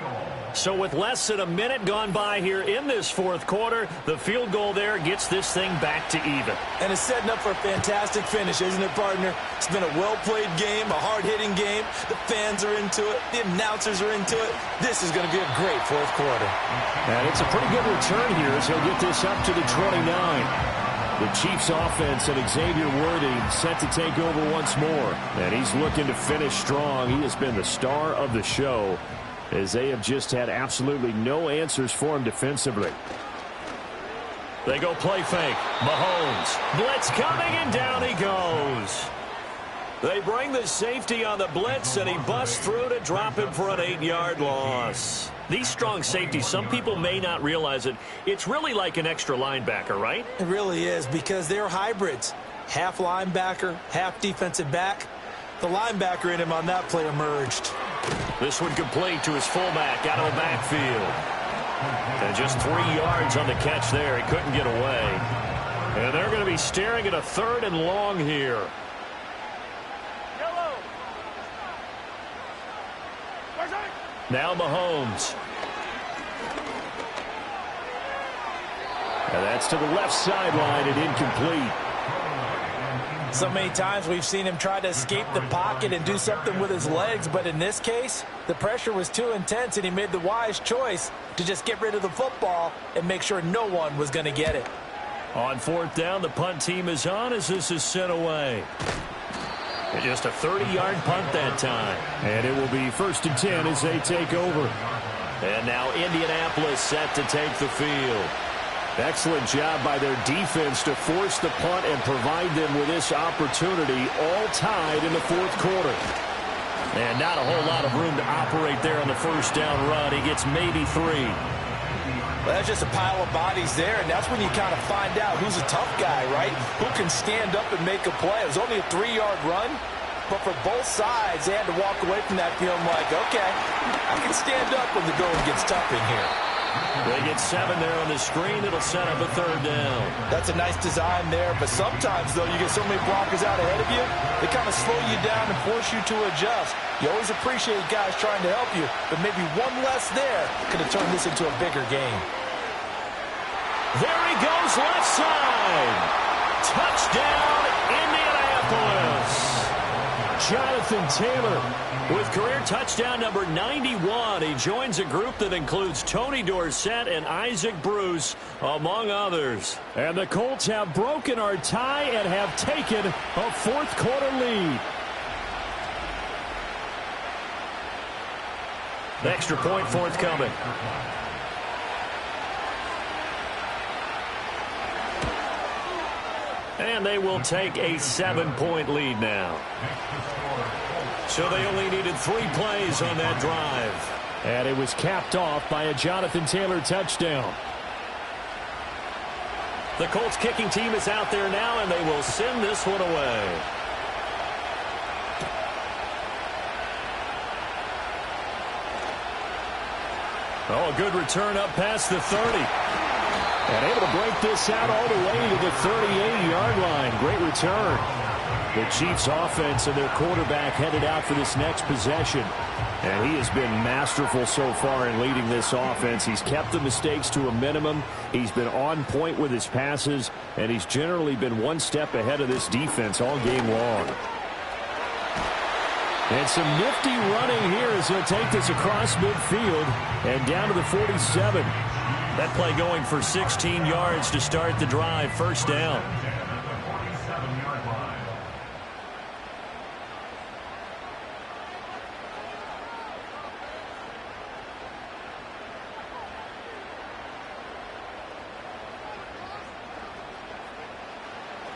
So with less than a minute gone by here in this 4th quarter, the field goal there gets this thing back to even. And it's setting up for a fantastic finish, isn't it, partner? It's been a well-played game, a hard-hitting game. The fans are into it. The announcers are into it. This is going to be a great 4th quarter. And it's a pretty good return here as he'll get this up to the 29. The Chiefs offense and Xavier Worthy set to take over once more. And he's looking to finish strong. He has been the star of the show, as they have just had absolutely no answers for him defensively. They go play fake. Mahomes. Blitz coming, and down he goes. They bring the safety on the blitz, and he busts through to drop him for an 8-yard loss. These strong safeties, some people may not realize it. It's really like an extra linebacker, right? It really is, because they're hybrids. Half linebacker, half defensive back. The linebacker in him on that play emerged. This one complete to his fullback out of the backfield. And just 3 yards on the catch there. He couldn't get away. And they're going to be staring at a 3rd and long here. Now Mahomes. And that's to the left sideline and incomplete. So many times we've seen him try to escape the pocket and do something with his legs, but in this case, the pressure was too intense and he made the wise choice to just get rid of the football and make sure no one was going to get it. On 4th down, the punt team is on as this is sent away. And just a 30-yard punt that time. And it will be 1st and 10 as they take over. And now Indianapolis set to take the field. Excellent job by their defense to force the punt and provide them with this opportunity, all tied in the 4th quarter. And not a whole lot of room to operate there on the 1st down run. He gets maybe 3. Well, that's just a pile of bodies there, and that's when you kind of find out who's a tough guy, right? Who can stand up and make a play. It was only a 3-yard run, but for both sides, they had to walk away from that feeling like, okay, I can stand up when the going gets tough in here. They get 7 there on the screen. It'll set up a 3rd down. That's a nice design there, but sometimes, though, you get so many blockers out ahead of you, they kind of slow you down and force you to adjust. You always appreciate guys trying to help you, but maybe one less there could have turned this into a bigger game. There he goes left side. Touchdown, Indianapolis. Jonathan Taylor with career touchdown number 91. He joins a group that includes Tony Dorsett and Isaac Bruce, among others. And the Colts have broken our tie and have taken a fourth-quarter lead. The extra point forthcoming. And they will take a 7-point lead now. So they only needed 3 plays on that drive. And it was capped off by a Jonathan Taylor touchdown. The Colts kicking team is out there now, and they will send this one away. Oh, a good return up past the 30. And able to break this out all the way to the 38-yard line. Great return. The Chiefs offense and their quarterback headed out for this next possession. And he has been masterful so far in leading this offense. He's kept the mistakes to a minimum. He's been on point with his passes. And he's generally been one step ahead of this defense all game long. And some nifty running here as he'll take this across midfield and down to the 47. That play going for 16 yards to start the drive. First down.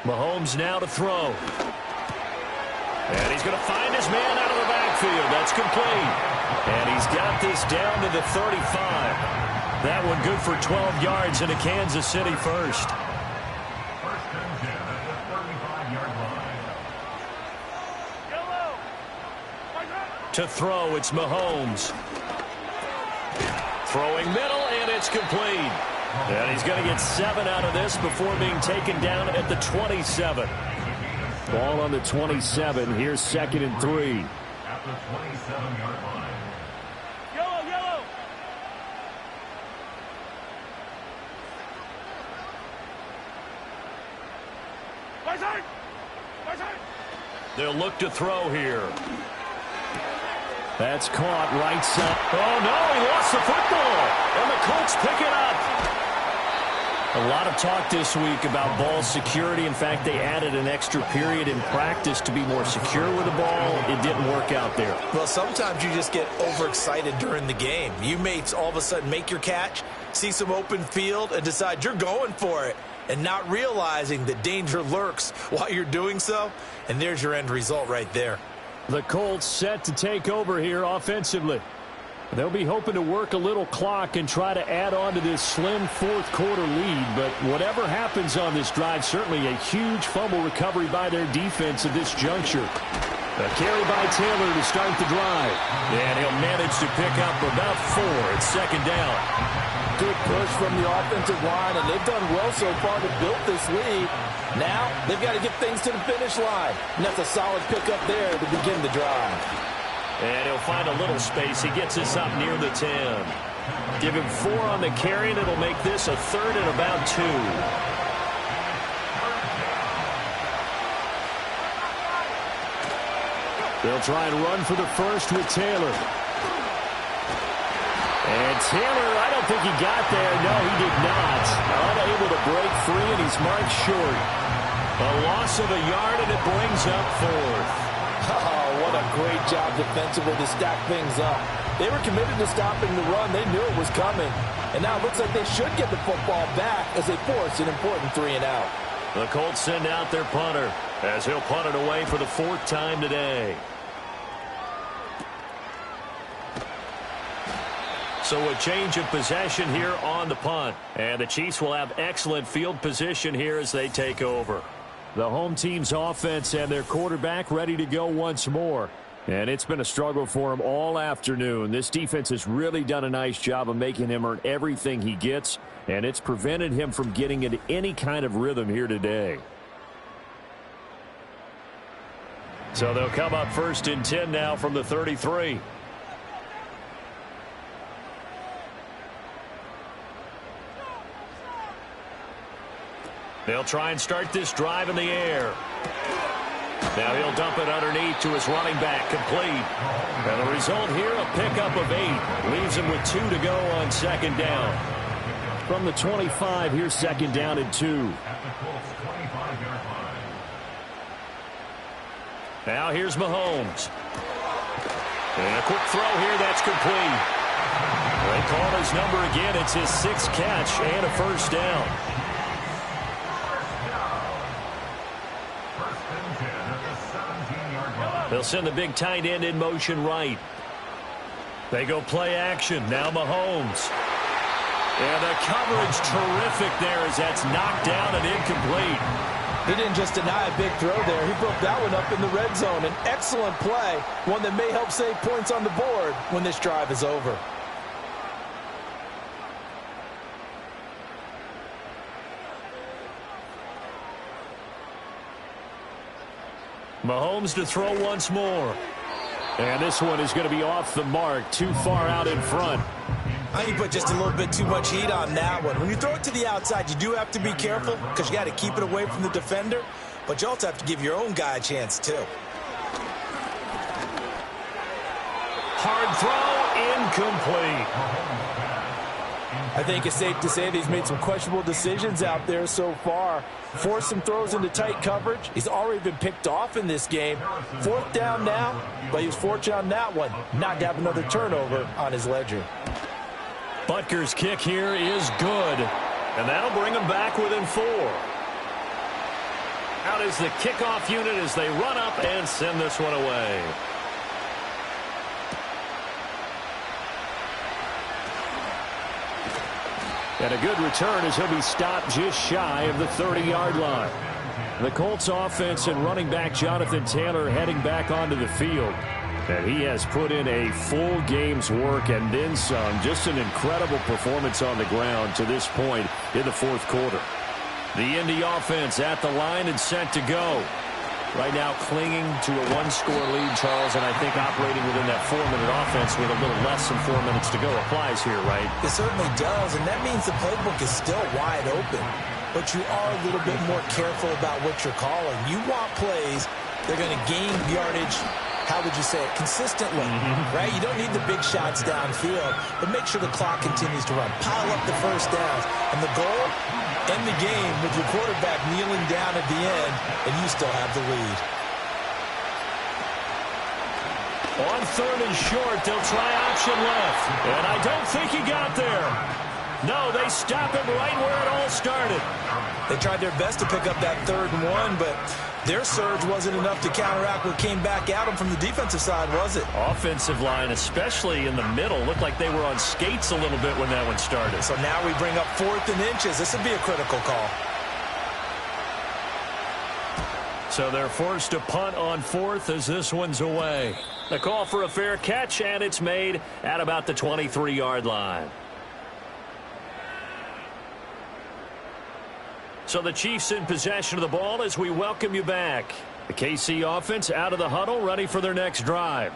Mahomes now to throw. And he's going to find his man out of the backfield. That's complete. And he's got this down to the 35. That one good for 12 yards into Kansas City first. First and 10 at the 35-yard line. To throw, it's Mahomes. Throwing middle, and it's complete. And he's going to get 7 out of this before being taken down at the 27. Ball on the 27. Here's 2nd and 3. At the 27-yard line. They'll look to throw here. That's caught right side. Oh, no, he lost the football. And the Colts pick it up. A lot of talk this week about ball security. In fact, they added an extra period in practice to be more secure with the ball. It didn't work out there. Well, sometimes you just get overexcited during the game. You may all of a sudden make your catch, see some open field, and decide you're going for it, and not realizing that danger lurks while you're doing so. And there's your end result right there. The Colts set to take over here offensively. They'll be hoping to work a little clock and try to add on to this slim fourth-quarter lead. But whatever happens on this drive, certainly a huge fumble recovery by their defense at this juncture. A carry by Taylor to start the drive. And he'll manage to pick up about 4 at 2nd down. Good push from the offensive line, and they've done well so far to build this lead. Now they've got to get things to the finish line. And that's a solid pickup there to begin the drive. And he'll find a little space. He gets this up near the 10. Give him 4 on the carry, and it'll make this a 3rd and about 2. They'll try and run for the first with Taylor. And Taylor, I don't think he got there. No, he did not. Unable to break free, and he's marked short. A loss of a yard, and it brings up 4th. Oh, what a great job defensively to stack things up. They were committed to stopping the run. They knew it was coming. And now it looks like they should get the football back as they force an important 3-and-out. The Colts send out their punter as he'll punt it away for the 4th time today. So a change of possession here on the punt. And the Chiefs will have excellent field position here as they take over. The home team's offense and their quarterback ready to go once more. And it's been a struggle for him all afternoon. This defense has really done a nice job of making him earn everything he gets, and it's prevented him from getting into any kind of rhythm here today. So they'll come up 1st and 10 now from the 33. They'll try and start this drive in the air. Now he'll dump it underneath to his running back, complete. And the result here, a pickup of 8. Leaves him with 2 to go on second down. From the 25, here's second down and 2. At the Colts 25-yard line. Now here's Mahomes. And a quick throw here, that's complete. They call his number again. It's his 6th catch and a first down. First and 10 at the 17-yard line. They'll send the big tight end in motion right. They go play action. Now Mahomes. And the coverage terrific there as that's knocked down and incomplete. He didn't just deny a big throw there. He broke that one up in the red zone. An excellent play, one that may help save points on the board when this drive is over. Mahomes to throw once more. And this one is going to be off the mark, too far out in front. I think you put just a little bit too much heat on that one. When you throw it to the outside, you do have to be careful because you got to keep it away from the defender, but you also have to give your own guy a chance too. Hard throw, incomplete. I think it's safe to say that he's made some questionable decisions out there so far. Forced some throws into tight coverage. He's already been picked off in this game. 4th down now, but he was fortunate on that one. Not to have another turnover on his ledger. Butker's kick here is good, and that'll bring him back within 4. Out is the kickoff unit as they run up and send this one away. And a good return as he'll be stopped just shy of the 30-yard line. The Colts offense and running back Jonathan Taylor heading back onto the field. And he has put in a full game's work and then some. Just an incredible performance on the ground to this point in the 4th quarter. The Indy offense at the line and set to go. Right now clinging to a 1-score lead, Charles, and I think operating within that 4-minute offense with a little less than 4 minutes to go applies here, right? It certainly does, and that means the playbook is still wide open. But you are a little bit more careful about what you're calling. You want plays that are going to gain yardage, how would you say it, consistently, right? You don't need the big shots downfield, but make sure the clock continues to run. Pile up the first downs. And the goal, end the game with your quarterback kneeling down at the end, and you still have the lead. On 3rd and short, they'll try option left. And I don't think he got there. No, they stop him right where it all started. They tried their best to pick up that 3rd and 1, but their surge wasn't enough to counteract what came back at them from the defensive side, was it? Offensive line, especially in the middle, looked like they were on skates a little bit when that one started. So now we bring up 4th and inches. This would be a critical call. So they're forced to punt on 4th as this one's away. The call for a fair catch, and it's made at about the 23-yard line. So the Chiefs in possession of the ball as we welcome you back. The KC offense out of the huddle, ready for their next drive.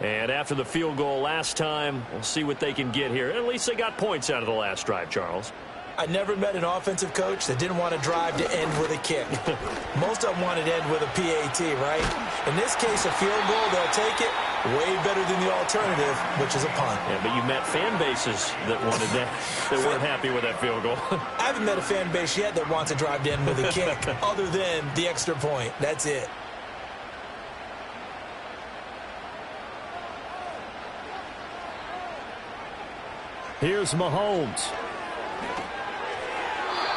And after the field goal last time, we'll see what they can get here. At least they got points out of the last drive, Charles. I never met an offensive coach that didn't want to drive to end with a kick. Most of them wanted to end with a PAT, right? In this case, a field goal, they'll take it. Way better than the alternative, which is a punt. Yeah, but you met fan bases that wanted that, that weren't happy with that field goal. I haven't met a fan base yet that wants to drive to end with a kick, other than the extra point. That's it. Here's Mahomes.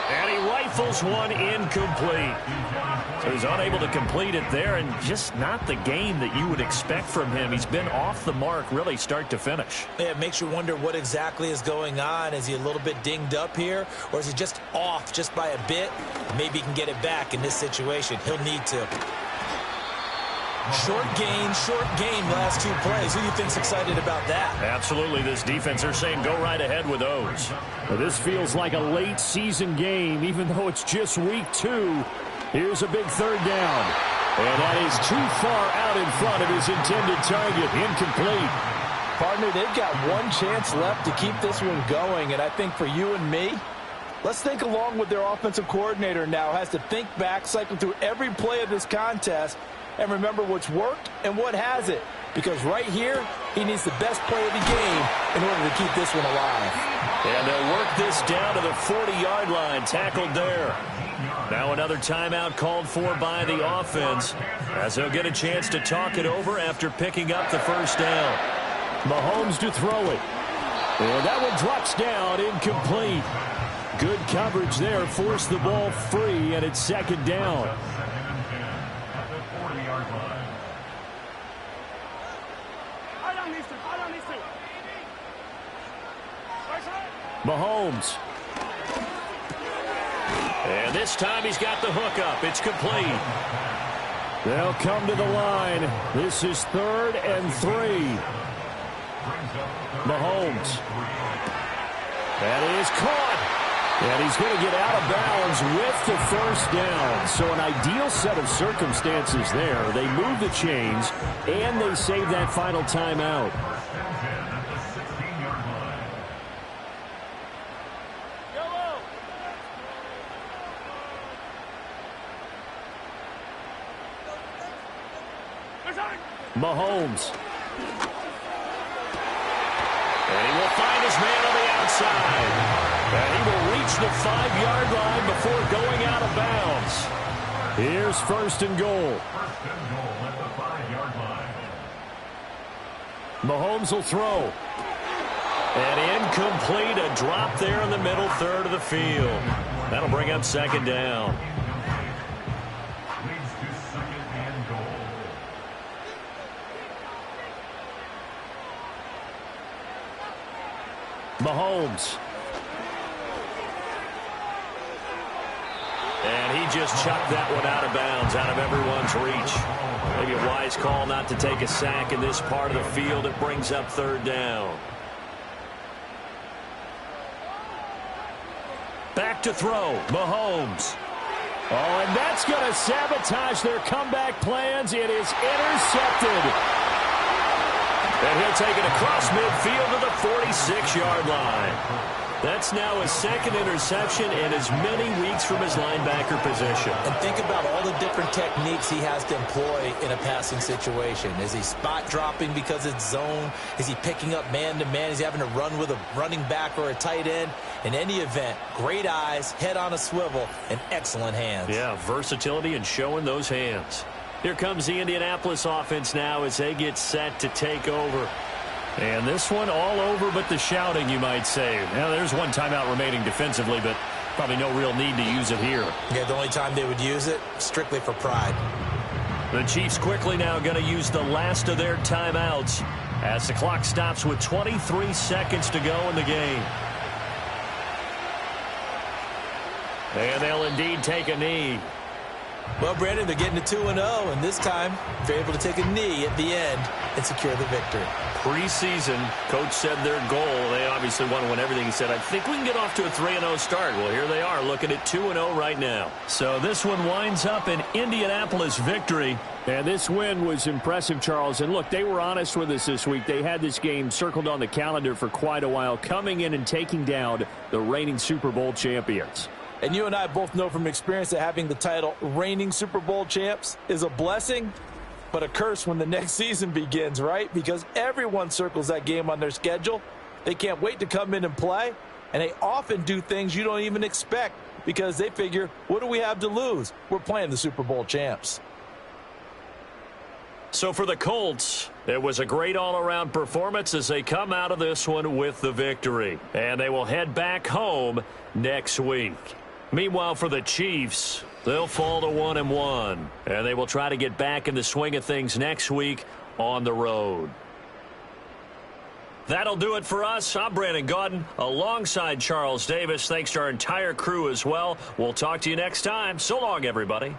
And he rifles one incomplete. So he's unable to complete it there, and just not the game that you would expect from him. He's been off the mark really start to finish. Yeah, it makes you wonder what exactly is going on. Is he a little bit dinged up here, or is he just off just by a bit? Maybe he can get it back in this situation. He'll need to. Short gain last 2 plays. Who do you think's excited about that? Absolutely. This defense are saying go right ahead with those. Well, this feels like a late season game, even though it's just week 2. Here's a big 3rd down. And that is too far out in front of his intended target. Incomplete. Partner, they've got one chance left to keep this one going, and I think for you and me, Let's think along with their offensive coordinator now has to think back, cycle through every play of this contest, and remember what's worked and what hasn't. Because right here, he needs the best play of the game in order to keep this one alive. And they'll work this down to the 40-yard line, tackled there. Now another timeout called for by the offense as they'll get a chance to talk it over after picking up the first down. Mahomes to throw it. And that one drops down, incomplete. Good coverage there, forced the ball free, and it's second down. At the 40-yard line. Mahomes. And this time he's got the hook up. It's complete. They'll come to the line. This is 3rd and 3. Mahomes. That is caught. And he's going to get out of bounds with the first down. So an ideal set of circumstances there. They move the chains, and they save that final timeout. Mahomes. And he will find his man on the outside. And he will reach the 5-yard line before going out of bounds. Here's 1st and goal. First and goal at the 5-yard line. Mahomes will throw. And incomplete, a drop there in the middle third of the field. That'll bring up second down. Leads to second and goal. Mahomes. And he just chucked that one out of bounds, out of everyone's reach. Maybe a wise call not to take a sack in this part of the field. It brings up third down. Back to throw, Mahomes. Oh, and that's going to sabotage their comeback plans. It is intercepted. And he'll take it across midfield to the 46-yard line. That's now his second interception in as many weeks from his linebacker position. And think about all the different techniques he has to employ in a passing situation. Is he spot dropping because it's zone? Is he picking up man-to-man? Is he having to run with a running back or a tight end? In any event, great eyes, head on a swivel, and excellent hands. Yeah, versatility and showing those hands. Here comes the Indianapolis offense now as they get set to take over. And this one all over but the shouting, you might say. Now, there's one timeout remaining defensively, but probably no real need to use it here. Yeah, the only time they would use it, strictly for pride. The Chiefs quickly now going to use the last of their timeouts as the clock stops with 23 seconds to go in the game. And they'll indeed take a knee. Well, Brandon, they're getting to 2-0, and this time they're able to take a knee at the end and secure the victory. Preseason, coach said their goal, they obviously want to win everything. He said, I think we can get off to a 3-0 start. Well, here they are looking at 2-0 right now. So this one winds up an Indianapolis victory. And this win was impressive, Charles. And look, they were honest with us this week. They had this game circled on the calendar for quite a while, coming in and taking down the reigning Super Bowl champions. And you and I both know from experience that having the title reigning Super Bowl champs is a blessing, but a curse when the next season begins, right? Because everyone circles that game on their schedule. They can't wait to come in and play, and they often do things you don't even expect because they figure, what do we have to lose? We're playing the Super Bowl champs. So for the Colts, it was a great all-around performance as they come out of this one with the victory. And they will head back home next week. Meanwhile, for the Chiefs, they'll fall to 1-1, and they will try to get back in the swing of things next week on the road. That'll do it for us. I'm Brandon Gaudin alongside Charles Davis. Thanks to our entire crew as well. We'll talk to you next time. So long, everybody.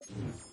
down.